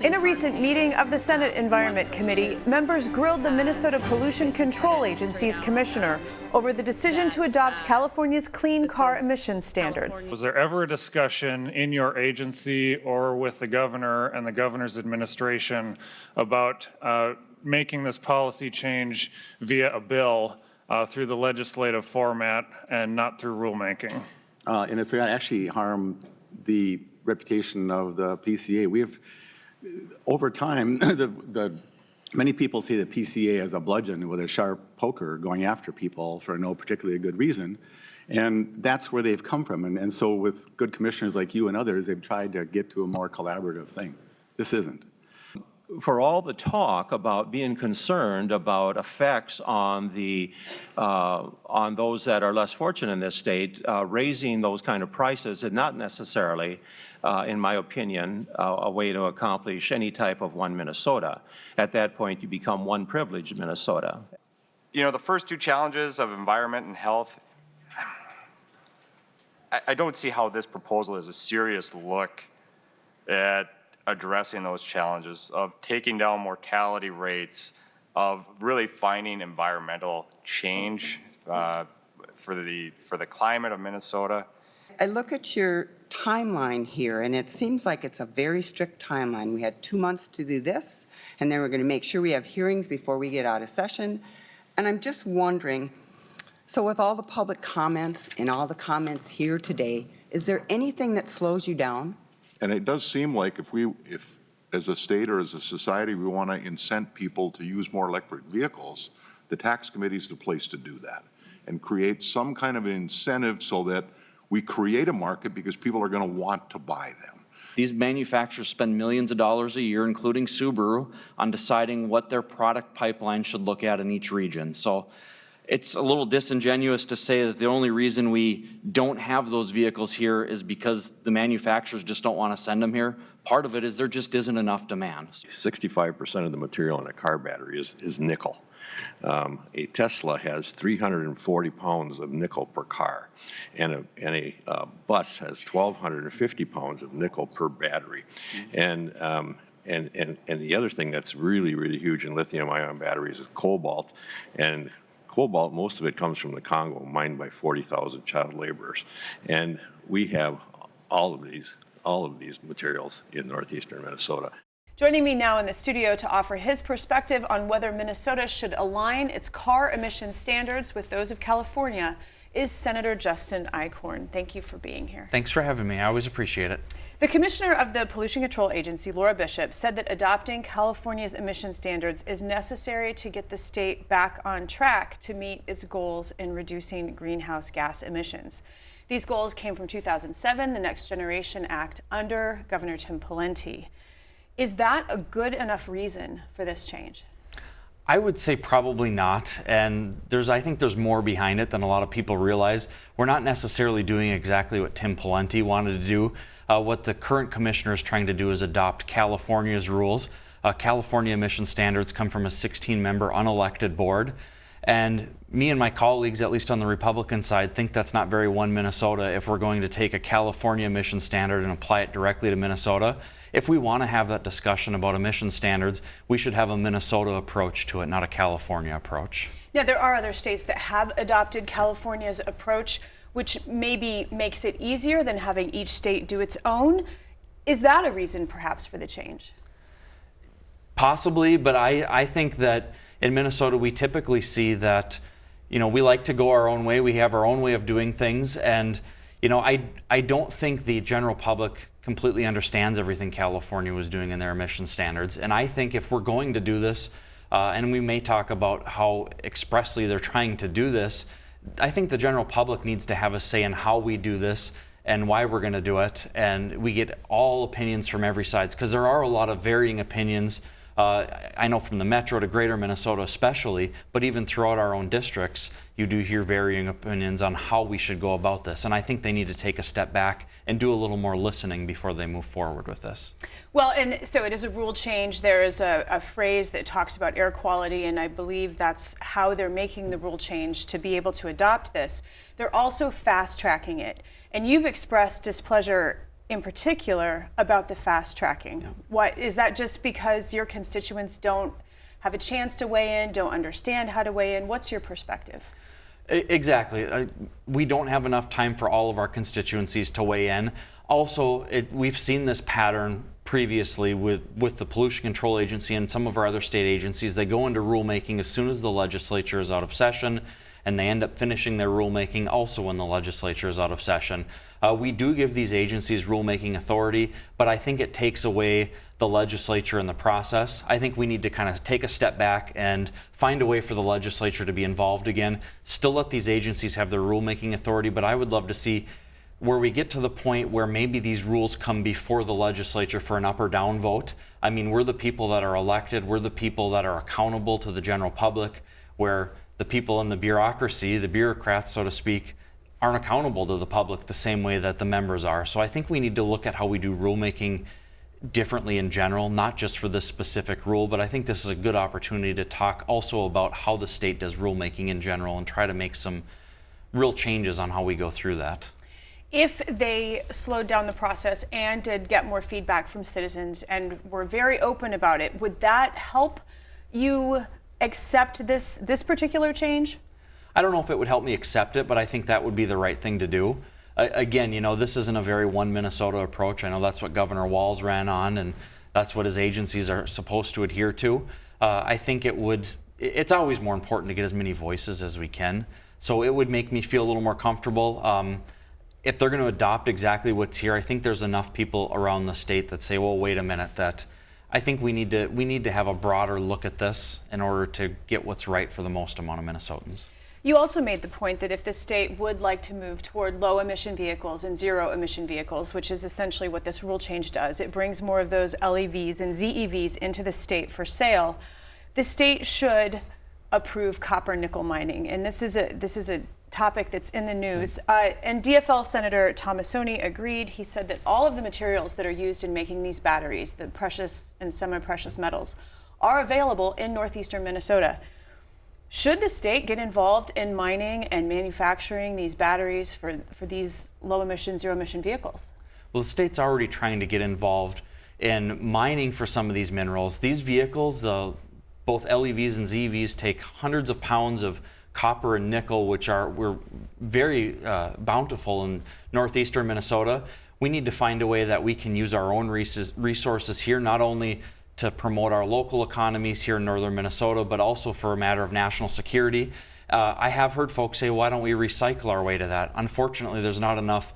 In a recent meeting of the Senate Environment Committee, members grilled the Minnesota Pollution Control Agency's commissioner over the decision to adopt California's clean car emission standards. Was there ever a discussion in your agency or with the governor and the governor's administration about making this policy change via a bill through the legislative format and not through rulemaking? And it's going to actually harm the reputation of the PCA. We have, over time, many people see the PCA as a bludgeon with a sharp poker going after people for no particularly good reason. And that's where they've come from. And so with good commissioners like you and others, they've tried to get to a more collaborative thing. This isn't. For all the talk about being concerned about effects on on those that are less fortunate in this state, raising those kind of prices is not necessarily, in my opinion, a way to accomplish any type of one Minnesota. At that point, you become one privileged Minnesota. You know, the first two challenges of environment and health, I don't see how this proposal is a serious look at addressing those challenges of taking down mortality rates, of really finding environmental change for the climate of Minnesota. I look at your timeline here, and it seems like it's a very strict timeline. We had 2 months to do this, and then we're going to make sure we have hearings before we get out of session. And I'm just wondering, so with all the public comments and all the comments here today, is there anything that slows you down? And it does seem like if as a state or as a society we want to incent people to use more electric vehicles, the tax committee is the place to do that and create some kind of incentive so that we create a market because people are going to want to buy them. These manufacturers spend millions of dollars a year, including Subaru, on deciding what their product pipeline should look at in each region. So it's a little disingenuous to say that the only reason we don't have those vehicles here is because the manufacturers just don't want to send them here. Part of it is there just isn't enough demand. 65% of the material in a car battery is nickel. A Tesla has 340 pounds of nickel per car, and a bus has 1,250 pounds of nickel per battery. And the other thing that's really, really huge in lithium-ion batteries is cobalt. And cobalt, most of it comes from the Congo, mined by 40,000 child laborers. And we have all of these materials in northeastern Minnesota. Joining me now in the studio to offer his perspective on whether Minnesota should align its car emission standards with those of California is Senator Justin Eichhorn. Thank you for being here. Thanks for having me. I always appreciate it. The commissioner of the Pollution Control Agency, Laura Bishop, said that adopting California's emission standards is necessary to get the state back on track to meet its goals in reducing greenhouse gas emissions. These goals came from 2007, the Next Generation Act under Governor Tim Pawlenty. Is that a good enough reason for this change? I would say probably not, and I think there's more behind it than a lot of people realize. We're not necessarily doing exactly what Tim Pawlenty wanted to do. What the current commissioner is trying to do is adopt California's rules. California emission standards come from a 16-member unelected board, and me and my colleagues, at least on the Republican side, think that's not very one Minnesota if we're going to take a California emission standard and apply it directly to Minnesota. If we want to have that discussion about emission standards, we should have a Minnesota approach to it, not a California approach. Now, there are other states that have adopted California's approach, which maybe makes it easier than having each state do its own. Is that a reason perhaps for the change? Possibly, but I think that in Minnesota we typically see that, we like to go our own way. We have our own way of doing things, and I don't think the general public completely understands everything California was doing in their emission standards. And I think if we're going to do this, and we may talk about how expressly they're trying to do this, I think the general public needs to have a say in how we do this and why we're going to do it. And we get all opinions from every side, because there are a lot of varying opinions. I know from the metro to greater Minnesota especially, but even throughout our own districts, you do hear varying opinions on how we should go about this. And I think they need to take a step back and do a little more listening before they move forward with this. Well, and so it is a rule change. There is a phrase that talks about air quality, and I believe that's how they're making the rule change to be able to adopt this. They're also fast tracking it. And you've expressed displeasure in particular about the fast tracking? What is that, just because your constituents don't have a chance to weigh in, don't understand how to weigh in? What's your perspective? Exactly. We don't have enough time for all of our constituencies to weigh in. Also, we've seen this pattern previously with the Pollution Control Agency and some of our other state agencies. They go into rulemaking as soon as the legislature is out of session, and they end up finishing their rulemaking also when the legislature is out of session. We do give these agencies rulemaking authority, but I think it takes away the legislature in the process. I think we need to kind of take a step back and find a way for the legislature to be involved again. Still let these agencies have their rulemaking authority, but I would love to see where we get to the point where maybe these rules come before the legislature for an up or down vote. I mean, we're the people that are elected, we're the people that are accountable to the general public, where the people in the bureaucracy, the bureaucrats, so to speak, aren't accountable to the public the same way that the members are. So I think we need to look at how we do rulemaking differently in general, not just for this specific rule, but I think this is a good opportunity to talk also about how the state does rulemaking in general and try to make some real changes on how we go through that. If they slowed down the process and did get more feedback from citizens and were very open about it, would that help you accept this particular change? I don't know if it would help me accept it, but I think that would be the right thing to do. Again, you know, this isn't a very one Minnesota approach. I know that's what Governor Walz ran on, and that's what his agencies are supposed to adhere to. I think it's always more important to get as many voices as we can. So it would make me feel a little more comfortable. If they're going to adopt exactly what's here, I think there's enough people around the state that say, well, wait a minute, that I think we need to have a broader look at this in order to get what's right for the most amount of Minnesotans. You also made the point that if the state would like to move toward low emission vehicles and zero emission vehicles, which is essentially what this rule change does, it brings more of those LEVs and ZEVs into the state for sale. The state should approve copper nickel mining, and this is a topic that's in the news. And DFL Senator Tomassoni agreed. He said that all of the materials that are used in making these batteries, the precious and semi-precious metals, are available in northeastern Minnesota. Should the state get involved in mining and manufacturing these batteries for these low-emission, zero-emission vehicles? Well, the state's already trying to get involved in mining for some of these minerals. These vehicles, both LEVs and ZEVs, take hundreds of pounds of copper and nickel, we're very bountiful in northeastern Minnesota. We need to find a way that we can use our own resources here, not only to promote our local economies here in northern Minnesota, but also for a matter of national security. I have heard folks say, why don't we recycle our way to that? Unfortunately, there's not enough,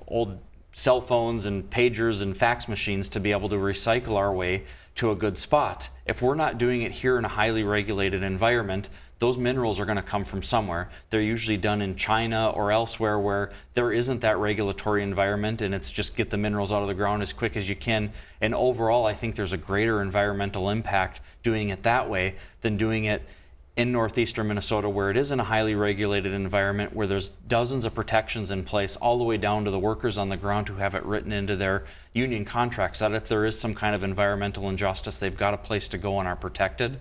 old cell phones and pagers and fax machines to be able to recycle our way to a good spot. If we're not doing it here in a highly regulated environment, those minerals are going to come from somewhere. They're usually done in China or elsewhere where there isn't that regulatory environment, and it's just get the minerals out of the ground as quick as you can. And overall, I think there's a greater environmental impact doing it that way than doing it in northeastern Minnesota, where it is in a highly regulated environment, where there's dozens of protections in place, all the way down to the workers on the ground who have it written into their union contracts that if there is some kind of environmental injustice, they've got a place to go and are protected.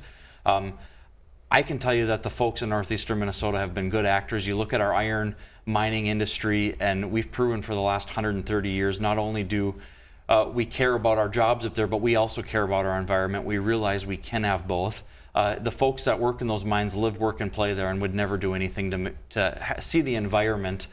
I can tell you that the folks in northeastern Minnesota have been good actors. You look at our iron mining industry, and we've proven for the last 130 years, not only do we care about our jobs up there, but we also care about our environment. We realize we can have both. The folks that work in those mines live, work, and play there and would never do anything to see the environment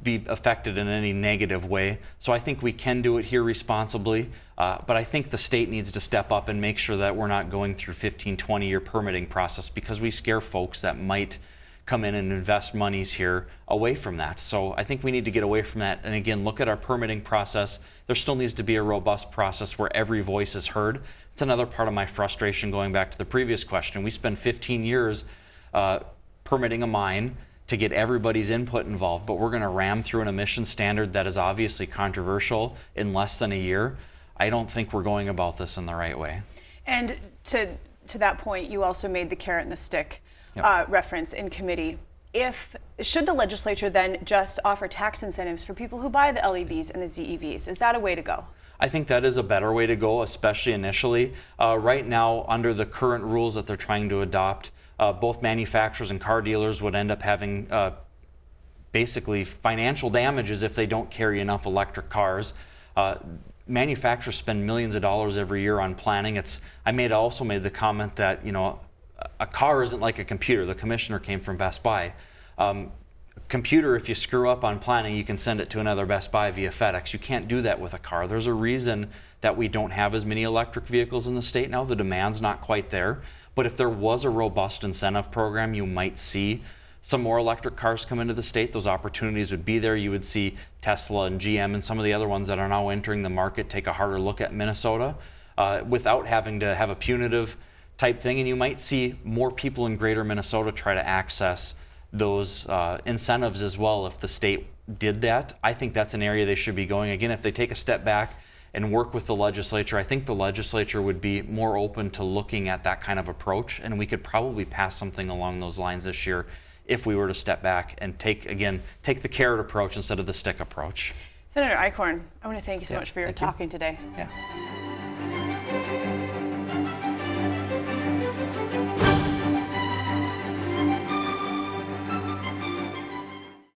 be affected in any negative way. So I think we can do it here responsibly, but I think the state needs to step up and make sure that we're not going through 15, 20-year permitting process, because we scare folks that might come in and invest monies here away from that. So I think we need to get away from that and again look at our permitting process. There still needs to be a robust process where every voice is heard. It's another part of my frustration going back to the previous question. We spend 15 years permitting a mine to get everybody's input involved, but we're going to ram through an emission standard that is obviously controversial in less than a year. I don't think we're going about this in the right way. And to that point, you also made the carrot and the stick reference in committee. Should the legislature then just offer tax incentives for people who buy the LEVs and the ZEVs? Is that a way to go? I think that is a better way to go, especially initially. Right now, under the current rules that they're trying to adopt, both manufacturers and car dealers would end up having basically financial damages if they don't carry enough electric cars. Manufacturers spend millions of dollars every year on planning. I also made the comment that, you know, a car isn't like a computer. The commissioner came from Best Buy. Computer, if you screw up on planning, you can send it to another Best Buy via FedEx. You can't do that with a car. There's a reason that we don't have as many electric vehicles in the state now. The demand's not quite there. But if there was a robust incentive program, you might see some more electric cars come into the state. Those opportunities would be there. You would see Tesla and GM and some of the other ones that are now entering the market take a harder look at Minnesota without having to have a punitive type thing. And you might see more people in greater Minnesota try to access those incentives as well if the state did that. I think that's an area they should be going. Again, if they take a step back and work with the legislature, I think the legislature would be more open to looking at that kind of approach, and we could probably pass something along those lines this year if we were to step back and take the carrot approach instead of the stick approach. Senator Eichhorn, I want to thank you so much for your talking today. Yeah.